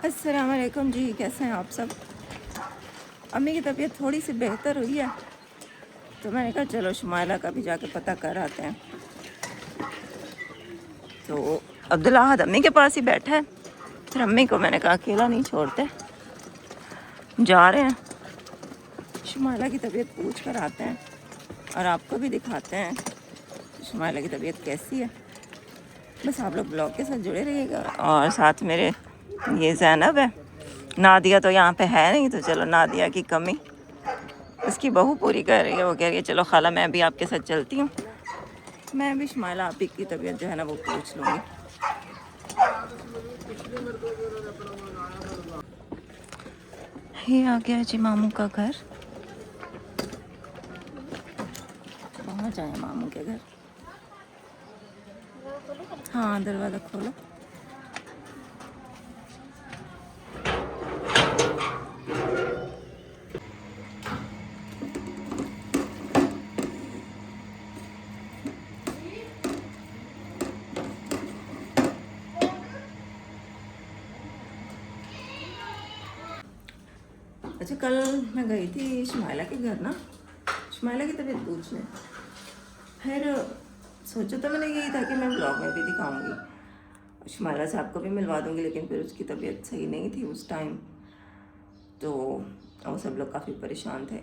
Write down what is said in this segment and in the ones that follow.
अस्सलाम वालेकुम जी, कैसे हैं आप सब। अम्मी की तबीयत थोड़ी सी बेहतर हुई है तो मैंने कहा चलो शुमाइला का भी जाके पता कर आते हैं। तो अब्दुल्ला अहद अम्मी के पास ही बैठा है, फिर अम्मी को मैंने कहा अकेला नहीं छोड़ते, जा रहे हैं शुमाइला की तबीयत पूछ कर आते हैं और आपको भी दिखाते हैं शुमाइला की तबीयत कैसी है। बस आप लोग ब्लॉग के साथ जुड़े रहिएगा। और साथ मेरे ये ज़ैनब है, नादिया तो यहाँ पे है नहीं, तो चलो नादिया की कमी उसकी बहू पूरी कर रही है। वो कह रही है चलो खाला मैं भी आपके साथ चलती हूँ, मैं भी शुमाइला आप ही की तबीयत जो है ना वो पूछ लूँगी। ये आ गया जी मामू का घर, पहुँच आए मामू के घर। हाँ दरवाज़ा खोलो। अच्छा कल मैं गई थी शुमाइला के घर ना, शुमाइला की तबीयत पूछने, फिर सोचा तो मैंने यही था कि मैं ब्लॉग में भी दिखाऊंगी, शुमाइला से आपको भी मिलवा दूंगी, लेकिन फिर उसकी तबीयत सही नहीं थी उस टाइम, तो वो सब लोग काफ़ी परेशान थे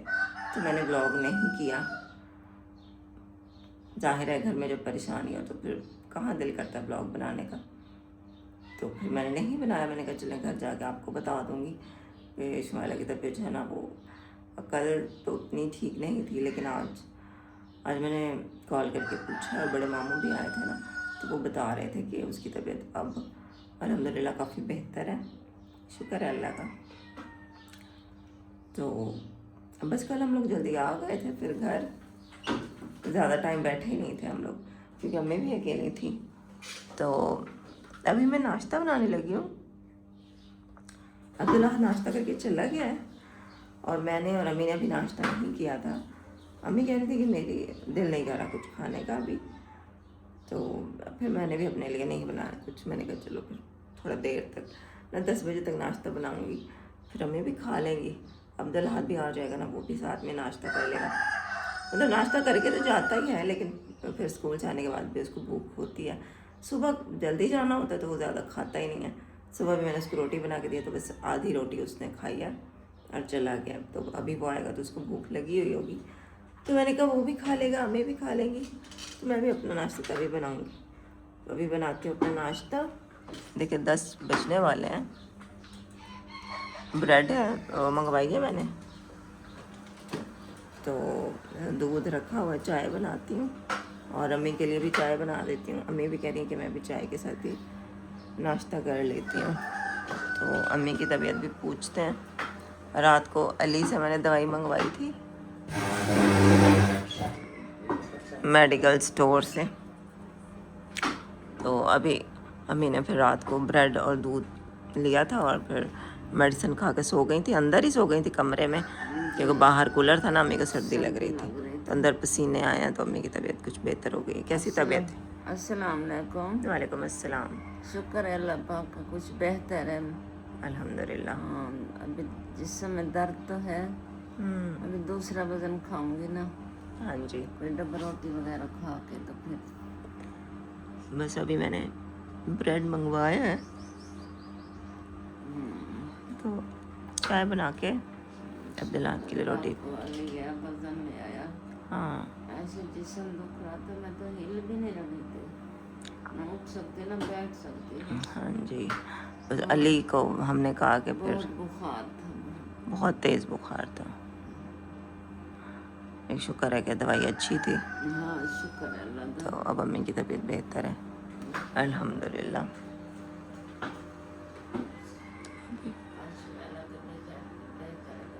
तो मैंने ब्लॉग नहीं किया। जाहिर है घर में जब परेशानी हो तो फिर कहाँ दिल करता ब्लॉग बनाने का, तो फिर मैंने नहीं बनाया। मैंने कहा चलें घर जाके आपको बता दूंगी कि शुमाइला की तबीयत जो है ना वो कल तो उतनी ठीक नहीं थी, लेकिन आज मैंने कॉल करके पूछा और बड़े मामू भी आए थे ना, तो वो बता रहे थे कि उसकी तबीयत अब अल्हम्दुलिल्लाह काफ़ी बेहतर है, शुक्र है अल्लाह का। तो बस कल हम लोग जल्दी आ गए थे, फिर घर ज़्यादा टाइम बैठे ही नहीं थे हम लोग क्योंकि अम्मी भी अकेली थी। तो अभी मैं नाश्ता बनाने लगी हूँ, अब्दुल्ला नाश्ता करके चला गया है और मैंने और अम्मी ने अभी नाश्ता नहीं किया था। अम्मी कह रही थी कि मेरी दिल नहीं कर रहा कुछ खाने का अभी, तो फिर मैंने भी अपने लिए नहीं बनाया कुछ। मैंने कहा चलो फिर थोड़ा देर तक ना 10 बजे तक नाश्ता बनाऊंगी, फिर अम्मी भी खा लेंगी, अब्दुल्ला हाथ भी आ जाएगा ना, वो भी साथ में नाश्ता कर लेगा। मतलब नाश्ता करके तो जाता ही है, लेकिन फिर स्कूल से आने के बाद भी उसको भूख होती है। सुबह जल्दी जाना होता है तो वो ज़्यादा खाता ही नहीं है। सुबह भी मैंने उसको रोटी बना के दी तो बस आधी रोटी उसने खाई है और चला गया। तो अभी वो आएगा तो उसको भूख लगी हुई होगी, तो मैंने कहा वो भी खा लेगा, हमें भी खा लेंगी, तो मैं भी अपना नाश्ता तभी बनाऊँगी। तो अभी बनाती हूँ अपना नाश्ता। देखिए 10 बजने वाले हैं, ब्रेड है मंगवाई है मैंने, तो दूध रखा हुआ, चाय बनाती हूँ और अम्मी के लिए भी चाय बना देती हूँ। अम्मी भी कह रही है कि मैं भी चाय के साथ ही नाश्ता कर लेती हूँ। तो अम्मी की तबीयत भी पूछते हैं। रात को अली से मैंने दवाई मंगवाई थी मेडिकल स्टोर से, तो अभी अम्मी ने फिर रात को ब्रेड और दूध लिया था और फिर मेडिसिन खा के सो गई थी, अंदर ही सो गई थी कमरे में, क्योंकि बाहर कूलर था ना, अम्मी को सर्दी लग रही थी, तो अंदर पसीने आए हैं, तो अम्मी की तबीयत कुछ बेहतर हो गई। कैसी तबीयत है? अस्सलाम वालेकुम। वालेकुम अस्सलाम। शुक्र है अल्लाह पाक का, कुछ बेहतर है अल्हम्दुलिल्लाह। हाँ। अभी जिस्म में दर्द तो है, अभी दूसरा वजन खाऊंगी ना, हाँ जी, कोई डब्बा रोटी वगैरह खा के, तो फिर बस अभी मैंने ब्रेड मंगवाया है तो चाय बना के अब्दुल्ला के लिए रोटी। गया वजन में आया, हाँ ऐसे जिस्म दुख रहा था, मैं तो हिल भी नहीं रही थी, ना उठ सकती ना बैठ सकती। हाँ जी, बस अली को हमने कहा कि फिर बहुत बुखार था, बहुत तेज़ बुखार था। एक शुक्र है कि दवाई अच्छी थी, हाँ शुक्र है अल्लाह का। तो अब अम्मी की तबीयत बेहतर है अल्हम्दुलिल्लाह।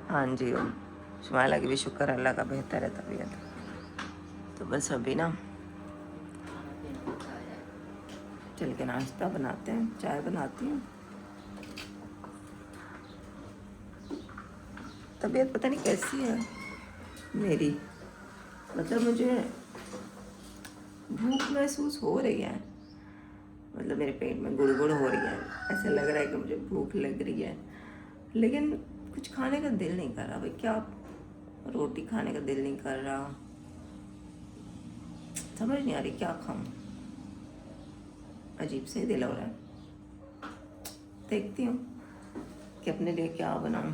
हाँ जी, शुमाइला की भी शुक्र अल्लाह का बेहतर है तबीयत। तो बस अभी ना चल के नाश्ता बनाते हैं, चाय बनाती हूँ। तबीयत पता नहीं कैसी है मेरी, मतलब मुझे भूख महसूस हो रही है, मतलब मेरे पेट में गुड़गुड़ हो रही है, ऐसा लग रहा है कि मुझे भूख लग रही है, लेकिन कुछ खाने का दिल नहीं कर रहा। भाई क्या, रोटी खाने का दिल नहीं कर रहा, समझ नहीं आ रही क्या खाऊं। अजीब से ही दिल हो रहा है। देखती हूँ कि अपने लिए क्या बनाऊं।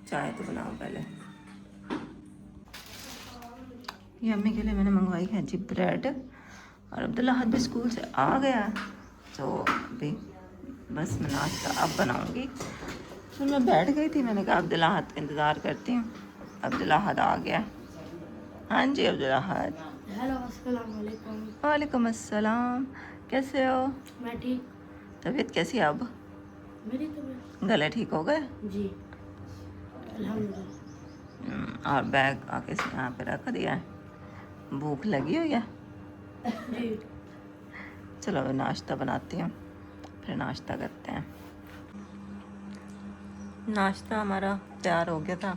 चाय तो बनाऊं पहले। ये अम्मी के लिए मैंने मंगवाई है जी ब्रेड, और अब्दुल्ला हद भी स्कूल से आ गया, तो अभी बस मैं नाश्ता अब बनाऊंगी। फिर मैं बैठ गई थी, मैंने कहा अब्दुल्ला हद का इंतज़ार करती हूँ। अब्दुल्ला हद आ गया। हाँ जी अब्दुल्ला हद। हेलो अस्सलाम वालेकुम। वालेकुम अस्सलाम, कैसे हो? मैं ठीक। तबीयत कैसी है अब? मेरी तबीयत गले ठीक हो गए? जी अल्हम्दुलिल्लाह। और बैग आके यहाँ पे रख दिया है। भूख लगी हुई है? जी चलो मैं नाश्ता बनाती हूँ, फिर नाश्ता करते हैं। नाश्ता हमारा तैयार हो गया था,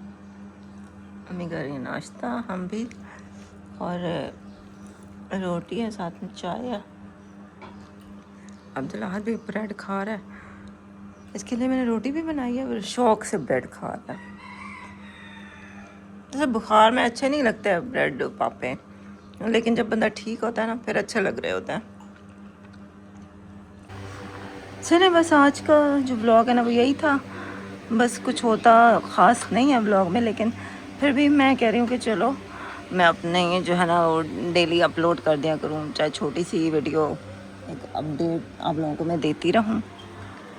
अम्मी कर रही है नाश्ता, हम भी, और रोटी है साथ में चाय है। अब्दुल्ला हद भी ब्रेड खा रहा है, इसके लिए मैंने रोटी भी बनाई है, और शौक से ब्रेड खा रहा है। जैसे बुखार में अच्छे नहीं लगते हैं ब्रेड पापे, लेकिन जब बंदा ठीक होता है ना फिर अच्छे लग रहे होते हैं। चले बस आज का जो ब्लॉग है ना वो यही था। बस कुछ होता ख़ास नहीं है ब्लॉग में, लेकिन फिर भी मैं कह रही हूँ कि चलो मैं अपने ये जो है ना वो डेली अपलोड कर दिया करूँ, चाहे छोटी सी वीडियो, एक अपडेट आप लोगों को मैं देती रहूँ,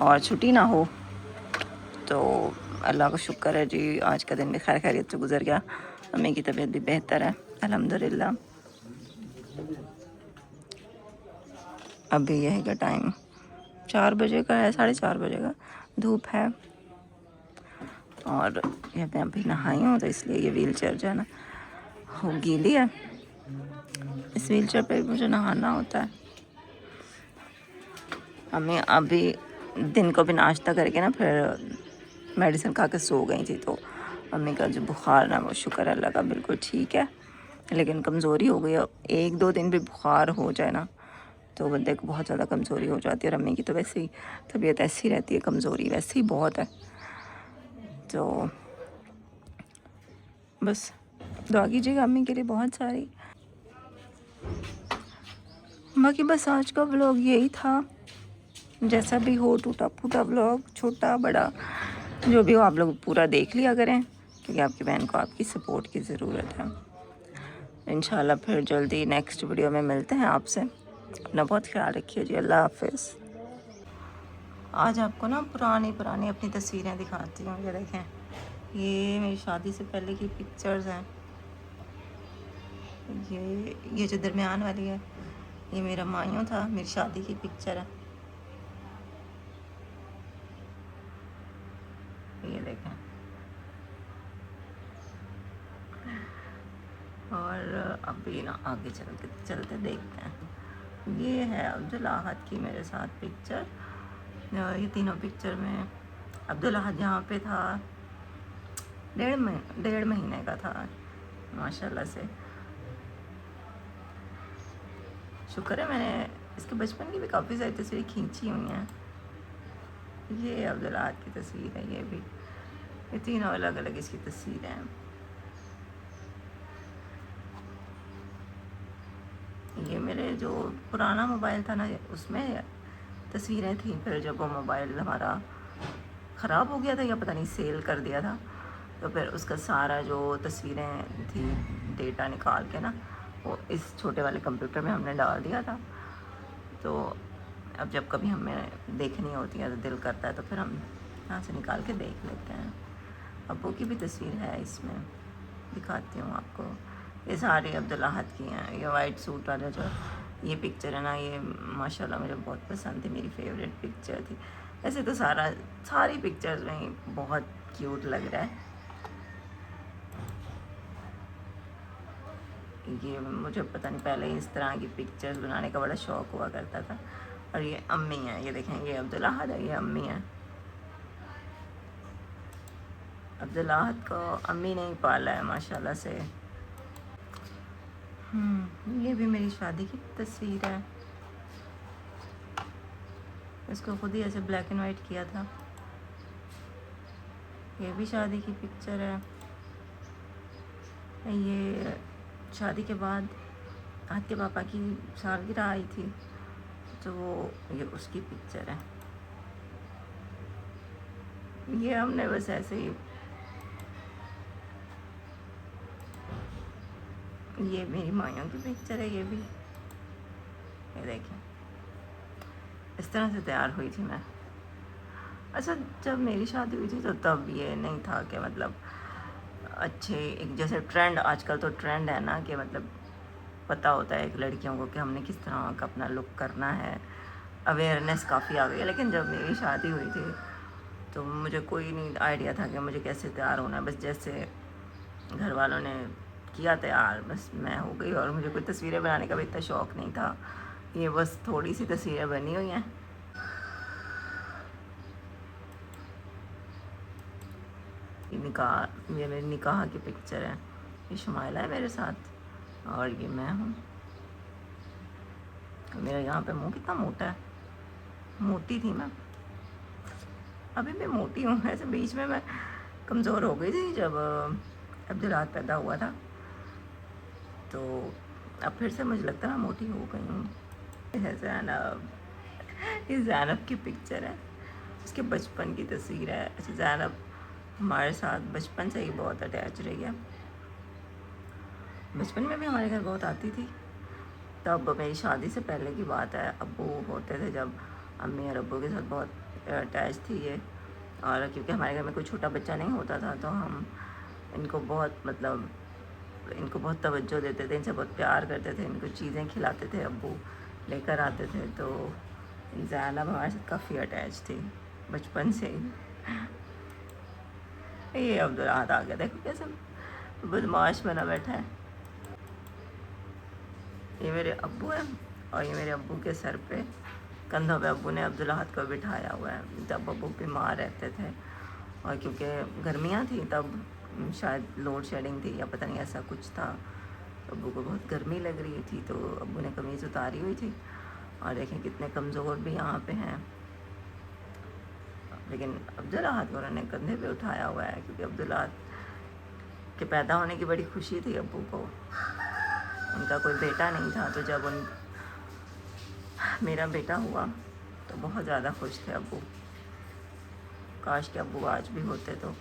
और छुट्टी ना हो। तो अल्लाह का शुक्र है जी, आज का दिन भी खैर खैरियत से गुजर गया। अम्मी की तबीयत भी बेहतर है अल्हम्दुलिल्लाह। अभी यही का टाइम 4 बजे का है, 4:30 बजे का, धूप है। और ये मैं अभी नहाई हूँ, तो इसलिए ये व्हील चेयर जो है ना वो गीली है। इस व्हील चेयर पर मुझे नहाना होता है। अम्मी अभी दिन को भी नाश्ता करके ना फिर मेडिसिन खा के सो गई थी, तो अम्मी का जो बुखार ना वो शुक्र अल्लाह का बिल्कुल ठीक है, लेकिन कमज़ोरी हो गई। अब 1-2 दिन भी बुखार हो जाए ना तो बंदे को बहुत ज़्यादा कमज़ोरी हो जाती है, और अम्मी की तो वैसे ही तबीयत ऐसी रहती है, कमज़ोरी वैसे ही बहुत है। तो बस दुआ कीजिएगा अम्मी के लिए बहुत सारी। बाकी बस आज का व्लॉग यही था, जैसा भी हो, टूटा फूटा व्लॉग, छोटा बड़ा जो भी हो, आप लोग पूरा देख लिया करें, क्योंकि आपकी बहन को आपकी सपोर्ट की ज़रूरत है। इंशाल्लाह फिर जल्दी नेक्स्ट वीडियो में मिलते हैं आपसे। अपना बहुत ख्याल रखिए जी, अल्लाह हाफिज़। आज आपको ना पुरानी अपनी तस्वीरें दिखाती हूँ। ये देखें, ये मेरी शादी से पहले की पिक्चर्स हैं। ये जो दरमियान वाली है ये मेरा मायूं था, मेरी शादी की पिक्चर है। ये देखें, और अभी ना आगे चलते देखते हैं। ये है अब्दुल अहद की मेरे साथ पिक्चर। ये तीनों पिक्चर में अब्दुल अहद यहाँ पे था, 1.5 महीने का था माशाल्लाह से। शुक्र है मैंने इसके बचपन की भी काफ़ी सारी तस्वीरें खींची हुई हैं। ये अब्दुल अहद की तस्वीर है, ये भी, ये तीनों अलग अलग इसकी तस्वीरें हैं। ये मेरे जो पुराना मोबाइल था ना उसमें तस्वीरें थी, फिर जब वो मोबाइल हमारा ख़राब हो गया था या पता नहीं सेल कर दिया था, तो फिर उसका सारा जो तस्वीरें थी डेटा निकाल के ना वो इस छोटे वाले कंप्यूटर में हमने डाल दिया था। तो अब जब कभी हमें देखनी होती है तो दिल करता है तो फिर हम यहाँ से निकाल के देख लेते हैं। अब्बू की भी तस्वीर है इसमें, दिखाती हूँ आपको। ये सारी अब्दुल अहद की हैं। ये वाइट सूट वाला जो ये पिक्चर है ना, ये माशाल्लाह मुझे बहुत पसंद थी, मेरी फेवरेट पिक्चर थी। ऐसे तो सारी पिक्चर्स में ही बहुत क्यूट लग रहा है। ये मुझे पता नहीं पहले ही इस तरह की पिक्चर्स बनाने का बड़ा शौक़ हुआ करता था। और ये अम्मी हैं, ये देखें, ये अब्दुल अहद है, ये अम्मी हैं। अब्दुल अहद को अम्मी ने ही पाला है माशाल्लाह से। ये भी मेरी शादी की तस्वीर है। इसको खुद ही ऐसे ब्लैक एंड वाइट किया था। ये भी शादी की पिक्चर है। ये शादी के बाद हाथ के पापा की सालगिरह आई थी, तो वो ये उसकी पिक्चर है। ये हमने बस ऐसे ही, ये मेरी माइयों की पिक्चर है। ये भी, ये देखें, इस तरह से तैयार हुई थी मैं। अच्छा, जब मेरी शादी हुई थी तो तब ये नहीं था कि मतलब अच्छे, एक जैसे ट्रेंड, आजकल तो ट्रेंड है ना कि मतलब पता होता है एक लड़कियों को कि हमने किस तरह का अपना लुक करना है, अवेयरनेस काफ़ी आ गई है। लेकिन जब मेरी शादी हुई थी तो मुझे कोई नहीं आइडिया था कि मुझे कैसे तैयार होना है। बस जैसे घर वालों ने किया तैयार, बस मैं हो गई। और मुझे कोई तस्वीरें बनाने का भी इतना शौक़ नहीं था। ये बस थोड़ी सी तस्वीरें बनी हुई हैं। निकाह, ये मेरी निकाह की पिक्चर है। ये शुमाइला है मेरे साथ और ये मैं हूँ। मेरा यहाँ पे मुंह कितना मोटा है, मोटी थी मैं, अभी भी मोटी हूँ। ऐसे बीच में मैं कमज़ोर हो गई थी जब अब्दुल्लाह पैदा हुआ था, तो अब फिर से मुझे लगता है मैं मोटी हो गई हूँ। ये ज़ैनब, ये ज़ैनब की पिक्चर है, उसके बचपन की तस्वीर है। अच्छा, ज़ैनब हमारे साथ बचपन से ही बहुत अटैच रही है। बचपन में भी हमारे घर बहुत आती थी। तब मेरी शादी से पहले की बात है, अब्बू होते थे जब, अम्मी और अब्बू के साथ बहुत अटैच थी ये। और क्योंकि हमारे घर में कोई छोटा बच्चा नहीं होता था, तो हम इनको बहुत मतलब इनको बहुत तवज्जो देते थे, इनसे बहुत प्यार करते थे, इनको चीज़ें खिलाते थे, अब्बू लेकर आते थे। तो ज़ैनब हमारे साथ काफ़ी अटैच थी बचपन से ही। ये अब्दुल्लाह आ गया, देखो कैसे बदमाश बना बैठा है। ये मेरे अब्बू हैं और ये मेरे अब्बू के सर पे, कंधों पे अब्बू ने अब्दुल्लाह को बिठाया हुआ है। जब अब्बू बीमार रहते थे और क्योंकि गर्मियाँ थी तब, शायद लोड शेडिंग थी या पता नहीं ऐसा कुछ था, तो अब्बू को बहुत गर्मी लग रही थी, तो अब्बू ने कमीज़ उतारी हुई थी। और देखें कितने कमज़ोर भी यहाँ पे हैं, लेकिन अब्दुल्लाह को उन्होंने कंधे पे उठाया हुआ है, क्योंकि अब्दुल्लाह के पैदा होने की बड़ी खुशी थी अब्बू को। उनका कोई बेटा नहीं था, तो जब मेरा बेटा हुआ तो बहुत ज़्यादा खुश थे अब्बू। काश के अब्बू आज भी होते तो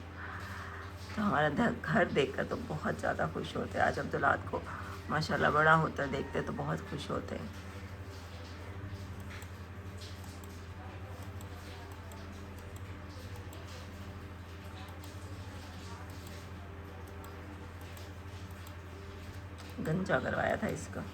हमारा घर देखकर तो बहुत ज़्यादा खुश होते। आज अब्दुल्लाह को माशाल्लाह बड़ा होता देखते तो बहुत खुश होते। गंजा करवाया था इसका।